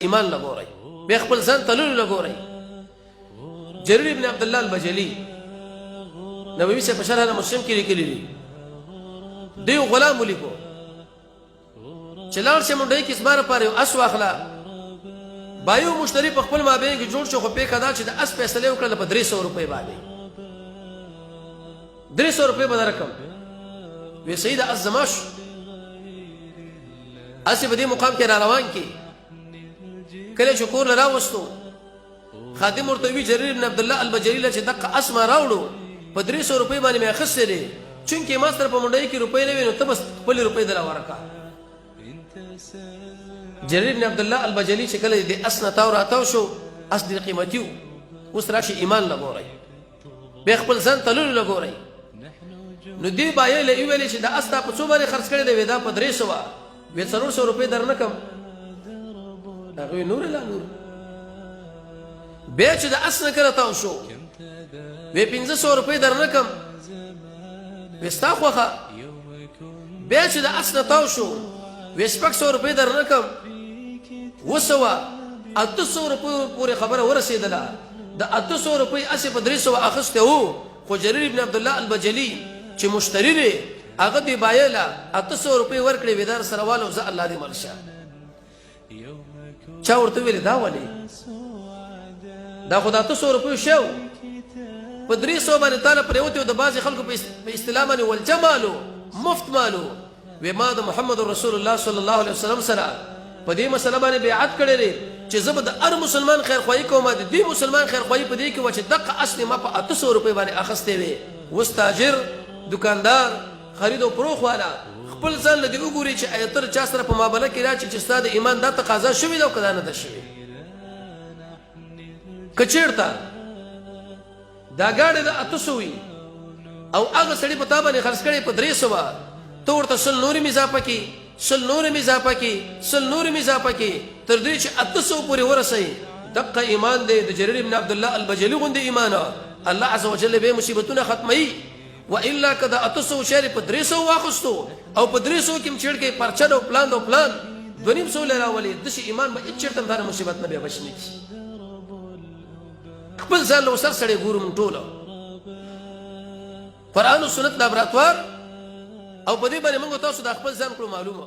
ایمان لګورئ به خپل ځان تللو لګورئ. جرير ابن عبد الله البجلي نبوي سے بشرح مسلم کې لیکلي دي دیو غلام ولیکو چلار سے منډي کې اسمار پاره اس واخلا بایو مشتری په خپل مابین کې جوړ شو خو په کدا چې د اس فیصله وکړه په 300 روپے باندې 300 روپے به رقم وی سید الزماش اسی بدی مقام کې را روان کی کله شکور لرا وستو خادم ورته وی جرير بن عبد الله البجلي چې دغه اسما راوړو په 300 روپے باندې مې خسرې چونکه ما سره په منډي کې روپے نه وینو ته بس خپل روپے دلا ورکا. جرير بن عبد الله البجلي چې کله دې اسنا تاو راتاو شو اس دې قیمتیو اوس راشي ایمان لګورئ به خپل ځان تللو لګورئ. نو دی بایې له ویلې چې د استا په څو باندې خرڅ کړي دی ودا په 300 وې 400 روپے درنکم هغه نور لا نور به چې د اسنه کړه تاو شو وې 500 روپے درنکم وستا خوخه به چې د اسنه تاو شو وې 600 روپے درنکم وسوا 800 روپے پورې خبره ورسېدله د 800 روپے اسی په 300 اخسته وو خو جرير ابن عبد الله البجلي چې مشتری دی هغه دی بایلا 800 روپے ورکړي ودار سروالو ز الله دې مرشه چا ورته ویل دا ولي دا خدای 800 روپے شو په 300 باندې تعالی پروته د بازي خلکو په استلام باندې ول جمالو مفت مالو و ما د محمد رسول الله صلی الله علیه وسلم سره په دې مسله باندې بیعت کړی دی چې زبد هر مسلمان خیر خوای کوم د دې مسلمان خیر خوای په دې کې و چې دغه اصلي ما په 800 روپے باندې اخستې وي وستاجر دکاندار خرید او فروخ والا خپل ځان لدی وګوري چې ایتر چا سره په مابله کې راځي چې ستاسو ایمان د تقاضا شوی دا کله نه ده شوی کچیرتا دا ګاډه د 800 وي او هغه سړی په تابه نه خرڅ کړي په 300 تو ورته سل نور اضافه کی سل نور اضافه کی سل نور اضافه کی تر دې چې 800 پورې ورسي دغه ایمان دی د جرير ابن عبد الله البجلي غوندي ایمان الله عز وجل به مصیبتونه ختمي والا کدا 800 شهر په 300 واخستو او په 300 کې مچړ کې پرچا او پلان دو پلان دونیم سو لرا ولي د شي ایمان به چرته دار مصیبت نه به بچني خپل ځان له سر سړي ګورم ټوله قران او سنت لابراتوار او په دې باندې موږ تاسو د خپل ځان کړو معلومه